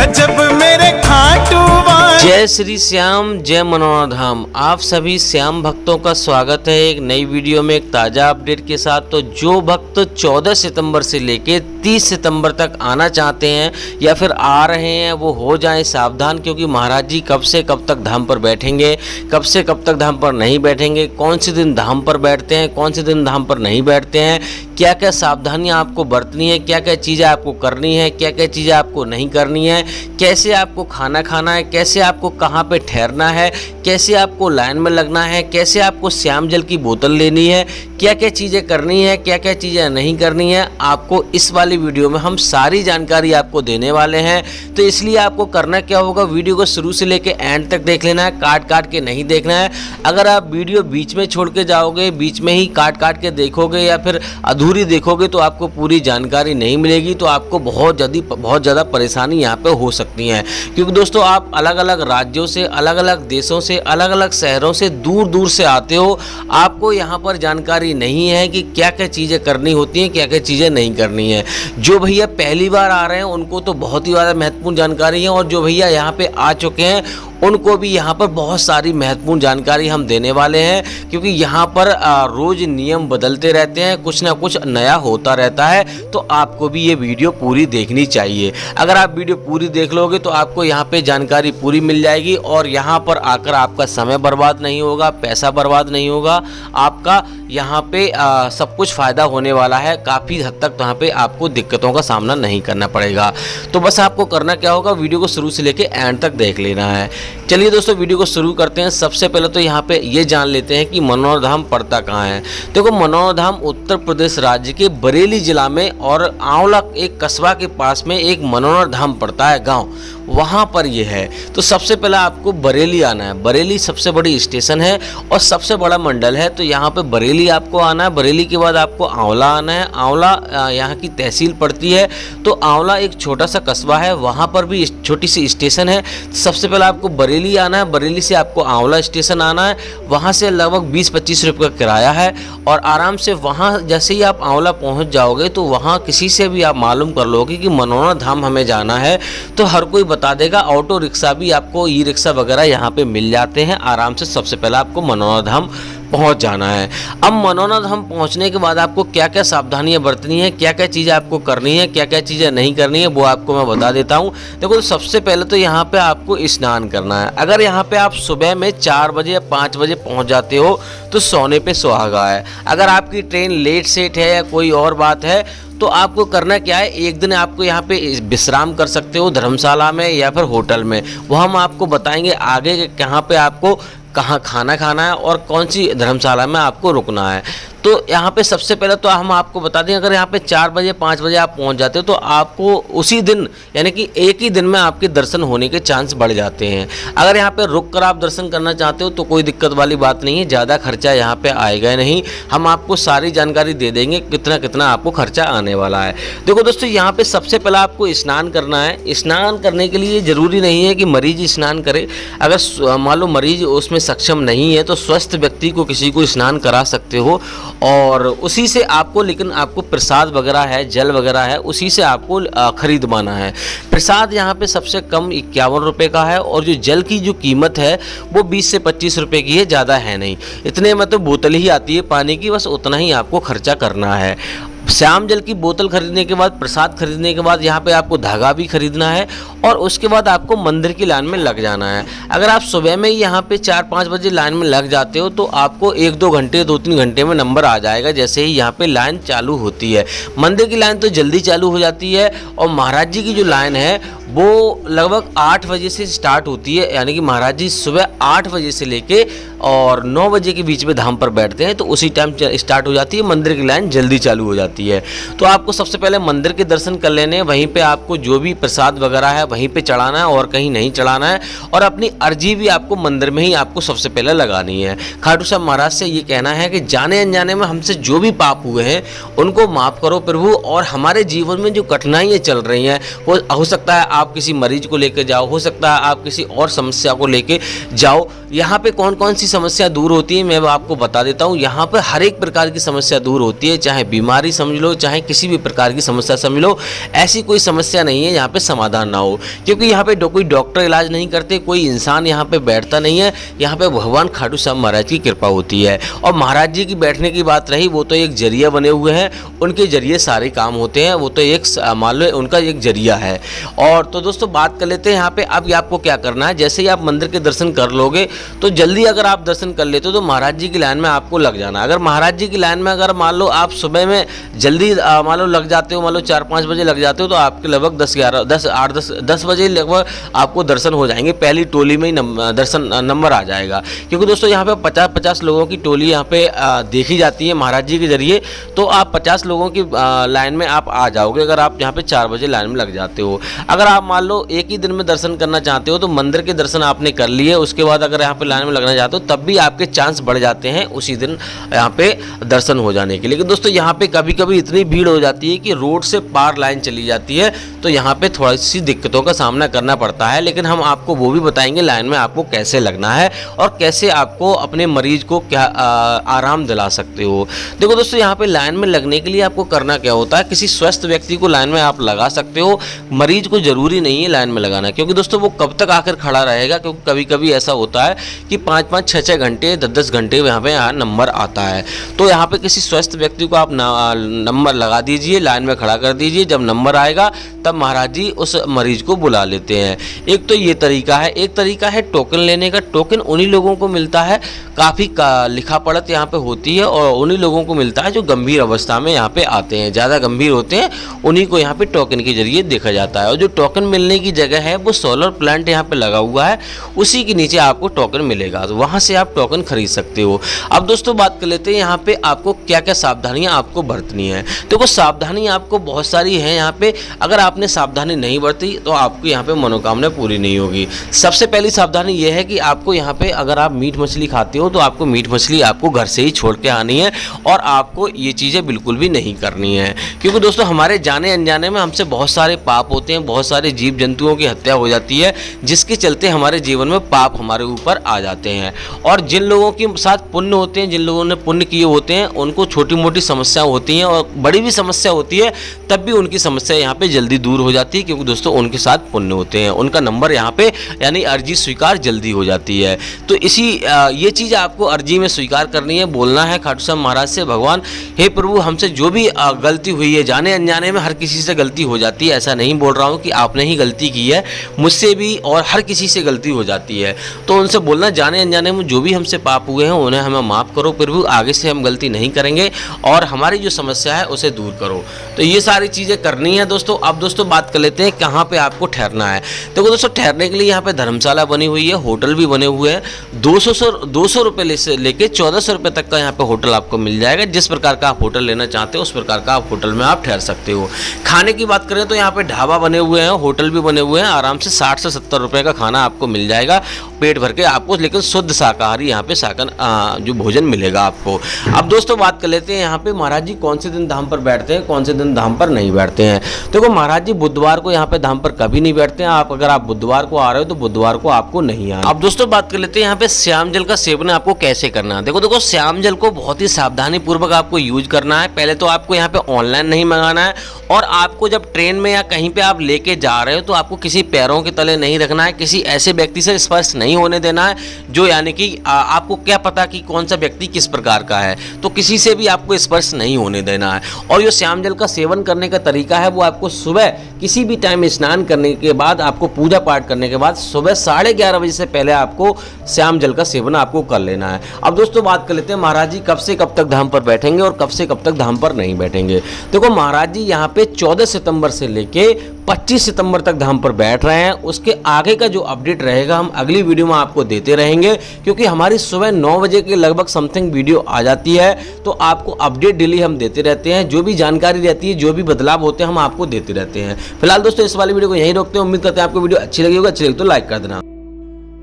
गजब मेरे खाटू वाले। जय श्री श्याम, जय मनोहर धाम। आप सभी श्याम भक्तों का स्वागत है एक नई वीडियो में एक ताज़ा अपडेट के साथ। तो जो भक्त 14 सितंबर से लेके 30 सितंबर तक आना चाहते हैं या फिर आ रहे हैं वो हो जाएं सावधान, क्योंकि महाराज जी कब से कब तक धाम पर बैठेंगे, कब से कब तक धाम पर नहीं बैठेंगे, कौन से दिन धाम पर बैठते हैं, कौन से दिन धाम पर नहीं बैठते हैं, क्या क्या सावधानियां आपको बरतनी है, क्या क्या चीज़ें आपको करनी है, क्या क्या चीज़ें आपको नहीं करनी है, कैसे आपको खाना खाना है, कैसे आपको कहाँ पे ठहरना है, कैसे आपको लाइन में लगना है, कैसे आपको श्याम जल की बोतल लेनी है, क्या क्या चीज़ें करनी है, क्या क्या चीज़ें नहीं करनी है, आपको इस वाली वीडियो में हम सारी जानकारी आपको देने वाले हैं। तो इसलिए आपको करना क्या होगा, वीडियो को शुरू से लेके एंड तक देख लेना है, काट काट के नहीं देखना है। अगर आप वीडियो बीच में छोड़ के जाओगे, बीच में ही काट काट के देखोगे या फिर अधूरी देखोगे तो आपको पूरी जानकारी नहीं मिलेगी, तो आपको बहुत ज़्यादा परेशानी यहाँ पे हो सकती है। क्योंकि दोस्तों आप अलग अलग राज्यों से, अलग अलग देशों से, अलग अलग शहरों से दूर दूर से आते हो, आपको यहाँ पर जानकारी नहीं है कि क्या क्या चीज़ें करनी होती हैं, क्या क्या चीज़ें नहीं करनी है। जो भैया पहली बार आ रहे हैं उनको तो बहुत ही ज़्यादा महत्वपूर्ण जानकारी है, और जो भैया यहाँ पे आ चुके हैं उनको भी यहाँ पर बहुत सारी महत्वपूर्ण जानकारी हम देने वाले हैं। क्योंकि यहाँ पर रोज़ नियम बदलते रहते हैं, कुछ ना कुछ नया होता रहता है, तो आपको भी ये वीडियो पूरी देखनी चाहिए। अगर आप वीडियो पूरी देख लोगे तो आपको यहाँ पे जानकारी पूरी मिल जाएगी, और यहाँ पर आकर आपका समय बर्बाद नहीं होगा, पैसा बर्बाद नहीं होगा, आपका यहाँ पे सब कुछ फ़ायदा होने वाला है। काफ़ी हद तक यहाँ पे आपको दिक्कतों का सामना नहीं करना पड़ेगा। तो बस आपको करना क्या होगा, वीडियो को शुरू से लेके एंड तक देख लेना है। चलिए दोस्तों वीडियो को शुरू करते हैं। सबसे पहले तो यहाँ पे ये जान लेते हैं कि मनोहर धाम पड़ता कहाँ है। देखो मनोहर धाम उत्तर प्रदेश राज्य के बरेली जिला में और आंवला एक कस्बा के पास में एक मनोहर धाम पड़ता है गांव, वहाँ पर ये है। तो सबसे पहले आपको बरेली आना है। बरेली सबसे बड़ी स्टेशन है और सबसे बड़ा मंडल है, तो यहाँ पे बरेली आपको आना है। बरेली के बाद आपको आंवला आना है। आंवला यहाँ की तहसील पड़ती है, तो आंवला एक छोटा सा कस्बा है, वहाँ पर भी छोटी सी स्टेशन है। सबसे पहले आपको बरेली आना है। बरेली से आपको आंवला स्टेशन आना है, वहाँ से लगभग 20-25 रुपये का किराया है, और आराम से वहाँ जैसे ही आप आंवला पहुँच जाओगे तो वहाँ किसी से भी आप मालूम कर लोगे कि मनोहर धाम हमें जाना है, तो हर कोई बता देगा। ऑटो रिक्शा भी आपको, ई रिक्शा वगैरह यहाँ पे मिल जाते हैं आराम से। सबसे पहले आपको मनोहर धाम पहुंच जाना है। अब मनोहर धाम पहुंचने के बाद आपको क्या क्या सावधानियां बरतनी है, क्या क्या चीज़ें आपको करनी है, क्या क्या चीज़ें नहीं करनी है, वो आपको मैं बता देता हूं। देखो सबसे पहले तो यहाँ पे आपको स्नान करना है। अगर यहाँ पे आप सुबह में 4 बजे या 5 बजे पहुँच जाते हो तो सोने पे सुहागा है। अगर आपकी ट्रेन लेट सेट है या कोई और बात है तो आपको करना क्या है, एक दिन आपको यहाँ पे विश्राम कर सकते हो धर्मशाला में या फिर होटल में। वो हम आपको बताएंगे आगे कि कहाँ पे आपको कहाँ खाना खाना है और कौन सी धर्मशाला में आपको रुकना है। तो यहाँ पे सबसे पहले तो हम आपको बता दें, अगर यहाँ पे 4 बजे 5 बजे आप पहुँच जाते हो तो आपको उसी दिन यानी कि एक ही दिन में आपके दर्शन होने के चांस बढ़ जाते हैं। अगर यहाँ पे रुक कर आप दर्शन करना चाहते हो तो कोई दिक्कत वाली बात नहीं है, ज़्यादा खर्चा यहाँ पे आएगा नहीं। हम आपको सारी जानकारी दे देंगे कितना कितना आपको खर्चा आने वाला है। देखो दोस्तों यहाँ पे सबसे पहले आपको स्नान करना है। स्नान करने के लिए ज़रूरी नहीं है कि मरीज स्नान करे। अगर मान लो मरीज उसमें सक्षम नहीं है तो स्वस्थ व्यक्ति को किसी को स्नान करा सकते हो, और उसी से आपको, लेकिन आपको प्रसाद वगैरह है, जल वगैरह है, उसी से आपको खरीदवाना है। प्रसाद यहाँ पे सबसे कम 51 रुपये का है, और जो जल की जो कीमत है वो 20 से 25 रुपये की है, ज़्यादा है नहीं। इतने में तो बोतल ही आती है पानी की, बस उतना ही आपको खर्चा करना है। श्याम जल की बोतल खरीदने के बाद, प्रसाद खरीदने के बाद यहाँ पे आपको धागा भी खरीदना है, और उसके बाद आपको मंदिर की लाइन में लग जाना है। अगर आप सुबह में यहाँ पे 4-5 बजे लाइन में लग जाते हो तो आपको 1-2 घंटे 2-3 घंटे में नंबर आ जाएगा जैसे ही यहाँ पे लाइन चालू होती है। मंदिर की लाइन तो जल्दी चालू हो जाती है, और महाराज जी की जो लाइन है वो लगभग 8 बजे से स्टार्ट होती है, यानी कि महाराज जी सुबह 8 बजे से लेके और 9 बजे के बीच में धाम पर बैठते हैं, तो उसी टाइम स्टार्ट हो जाती है। मंदिर की लाइन जल्दी चालू हो जाती है। तो आपको सबसे पहले मंदिर के दर्शन कर लेने, वहीं पे आपको जो भी प्रसाद वगैरह है वहीं पे चढ़ाना है और कहीं नहीं चढ़ाना है, और अपनी अर्जी भी आपको मंदिर में ही आपको सबसे पहले लगानी है। खाटू श्याम महाराज से ये कहना है कि जाने अनजाने में हमसे जो भी पाप हुए हैं उनको माफ़ करो प्रभु, और हमारे जीवन में जो कठिनाइयाँ चल रही हैं, वो हो सकता है आप किसी मरीज को लेकर जाओ, हो सकता है आप किसी और समस्या को लेके जाओ। यहाँ पे कौन कौन सी समस्या दूर होती है मैं आपको बता देता हूँ। यहाँ पर हर एक प्रकार की समस्या दूर होती है, चाहे बीमारी समझ लो, चाहे किसी भी प्रकार की समस्या समझ लो, ऐसी कोई समस्या नहीं है यहाँ पे समाधान ना हो। क्योंकि यहाँ पे कोई डॉक्टर इलाज नहीं करते, कोई इंसान यहाँ पे बैठता नहीं है, यहाँ पे भगवान खाटू श्याम महाराज की कृपा होती है। और महाराज जी की बैठने की बात रही, वो तो एक जरिया बने हुए हैं, उनके जरिए सारे काम होते हैं, वो तो एक मान लो उनका एक जरिया है। और तो दोस्तों बात कर लेते हैं यहाँ पे। अब आपको क्या करना है, जैसे ही आप मंदिर के दर्शन कर लोगे तो जल्दी अगर आप दर्शन कर लेते हो तो महाराज जी की लाइन में आपको लग जाना। अगर महाराज जी की लाइन में अगर मान लो आप सुबह में जल्दी मान लो लग जाते हो, मान लो 4-5 बजे लग जाते हो, तो आपके लगभग 10 बजे लगभग आपको दर्शन हो जाएंगे। पहली टोली में ही दर्शन नंबर आ जाएगा। क्योंकि दोस्तों यहाँ पे 50-50 लोगों की टोली यहाँ पे देखी जाती है महाराज जी के जरिए। तो आप 50 लोगों की लाइन में आप आ जाओगे अगर आप यहाँ पे 4 बजे लाइन में लग जाते हो। अगर आप मान लो एक ही दिन में दर्शन करना चाहते हो तो मंदिर के दर्शन आपने कर लिए, उसके बाद अगर यहाँ पे लाइन में लगना चाहते हो तब भी आपके चांस बढ़ जाते हैं उसी दिन यहाँ पे दर्शन हो जाने के। लेकिन दोस्तों यहाँ पे कभी कभी इतनी भीड़ हो जाती है कि रोड से पार लाइन चली जाती है, तो यहाँ पे थोड़ी सी दिक्कतों का सामना करना पड़ता है। लेकिन हम आपको वो भी बताएंगे लाइन में आपको कैसे लगना है और कैसे आपको अपने मरीज को क्या आराम दिला सकते हो। देखो दोस्तों यहाँ पे लाइन में लगने के लिए आपको करना क्या होता है, किसी स्वस्थ व्यक्ति को लाइन में आप लगा सकते हो, मरीज को जरूरी नहीं है लाइन में लगाना। क्योंकि दोस्तों वो कब तक आकर खड़ा रहेगा, क्योंकि कभी कभी ऐसा होता है कि 5-5, 6-6 घंटे 10-10 घंटे यहाँ पे नंबर आता है। तो यहाँ पे किसी स्वस्थ व्यक्ति को आप नंबर लगा दीजिए, लाइन में खड़ा कर दीजिए। जब नंबर आएगा तब महाराज जी उस मरीज को बुला लेते हैं। एक तो ये तरीका है। एक तरीका है टोकन लेने का। टोकन उन्हीं लोगों को मिलता है, काफ़ी लिखा पढ़त यहाँ पे होती है, और उन्हीं लोगों को मिलता है जो गंभीर अवस्था में यहाँ पे आते हैं, ज़्यादा गंभीर होते हैं, उन्हीं को यहाँ पे टोकन के जरिए देखा जाता है। और जो टोकन मिलने की जगह है वो सोलर प्लांट यहाँ पे लगा हुआ है, उसी के नीचे आपको टोकन मिलेगा, तो वहाँ से आप टोकन खरीद सकते हो। अब दोस्तों बात कर लेते हैं यहाँ पे आपको क्या क्या सावधानियाँ आपको बरतनी है। देखो सावधानी आपको बहुत सारी है यहाँ पे। अगर आपने सावधानी नहीं बरती तो आपको यहाँ पे मनोकामना पूरी नहीं होगी। सबसे पहली सावधानी ये है कि आपको यहाँ पे अगर आप मीट मछली खाते हो तो आपको मीट मछली आपको घर से ही छोड़ के आनी है, और आपको ये चीज़ें बिल्कुल भी नहीं करनी है। क्योंकि दोस्तों हमारे जाने अनजाने में हमसे बहुत सारे पाप होते हैं, बहुत सारे जीव जंतुओं की हत्या हो जाती है, जिसके चलते हमारे जीवन में पाप हमारे ऊपर आ जाते हैं। और जिन लोगों के साथ पुण्य होते हैं, जिन लोगों ने पुण्य किए होते हैं, उनको छोटी मोटी समस्या होती हैं और बड़ी भी समस्या होती है, तब भी उनकी समस्या यहाँ पे जल्दी दूर हो जाती है। क्योंकि दोस्तों उनके साथ पुण्य होते हैं, उनका नंबर यहाँ पे यानी अर्जी स्वीकार जल्दी हो जाती है। तो इसी ये चीज़ आपको अर्जी में स्वीकार करनी है, बोलना है खाटू श्याम महाराज से, भगवान हे प्रभु हमसे जो भी गलती हुई है, जाने अनजाने में हर किसी से गलती हो जाती है, ऐसा नहीं बोल रहा हूँ कि आपने ही गलती की है, मुझसे भी और हर किसी से गलती हो जाती है। तो उनसे बोलना जाने अनजाने में जो भी हमसे पाप हुए हैं उन्हें हमें माफ़ करो प्रभु, आगे से हम गलती नहीं करेंगे और हमारी जो समस्या है उसे दूर करो। तो ये सारी चीज़ें करनी है दोस्तों। अब दोस्तों बात कर लेते हैं कहाँ पे आपको ठहरना है। देखो दोस्तों ठहरने के लिए यहाँ पे धर्मशाला बनी हुई है, होटल भी बने हुए हैं। 200 रुपये से लेके 1400 रुपये तक का यहाँ पे होटल आपको मिल जाएगा। जिस प्रकार का आप होटल लेना चाहते हो उस प्रकार का आप होटल में आप ठहर सकते हो। खाने की बात करें तो यहाँ पे ढाबा बने हुए हैं, होटल भी बने हुए हैं, आराम से 60 से 70 रुपये का खाना आपको मिल जाएगा पेट भर के आपको, लेकिन शुद्ध शाकाहारी यहाँ पे जो भोजन मिलेगा आपको। अब दोस्तों बात कर लेते हैं यहाँ पे महाराज जी कौन से दिन धाम पर बैठते हैं, कौन से दिन धाम पर नहीं बैठते हैं। देखो महाराज जी बुधवार को यहाँ पे धाम पर कभी नहीं बैठते हैं। अगर आप बुधवार को आ रहे हो तो बुधवार को आपको नहीं आना। अब दोस्तों बात कर लेते हैं यहाँ पे श्याम जल का सेवन आपको कैसे करना है। देखो श्याम जल को बहुत ही सावधानी पूर्वक आपको यूज करना है। पहले तो आपको यहाँ पे ऑनलाइन नहीं मंगाना है, और आपको जब ट्रेन में या कहीं पे आप लेके जा रहे हो तो आपको किसी पैरों के तले नहीं रखना है, किसी ऐसे व्यक्ति से स्पर्श नहीं होने देना है जो यानी कि आपको क्या पता कि कौन सा व्यक्ति किस प्रकार का है, तो किसी से भी आपको स्पर्श नहीं होने देना है। और जो श्याम जल का सेवन करने का तरीका है वो आपको सुबह किसी भी टाइम स्नान करने के बाद, आपको पूजा पाठ करने के बाद सुबह 11:30 बजे से पहले आपको श्याम जल का सेवन आपको कर लेना है। अब दोस्तों बात कर लेते हैं महाराज जी कब से कब तक धाम पर बैठेंगे और कब से कब तक धाम पर नहीं बैठेंगे। देखो महाराज जी यहाँ पे 14 सितंबर से लेके 25 सितंबर तक धाम पर बैठ रहे हैं। उसके आगे का जो अपडेट रहेगा हम अगली वीडियो में आपको देते रहेंगे, क्योंकि हमारी सुबह 9 बजे के लगभग समथिंग वीडियो आ जाती है, तो आपको अपडेट डेली हम देते रहते हैं। जो भी जानकारी रहती है, जो भी बदलाव होते हैं, हम आपको देते रहते हैं। फिलहाल दोस्तों इस वाली वीडियो को यहीं रोकते हैं। उम्मीद करते हैं आपको वीडियो अच्छी लगी होगी। अच्छी लगी तो लाइक कर देना।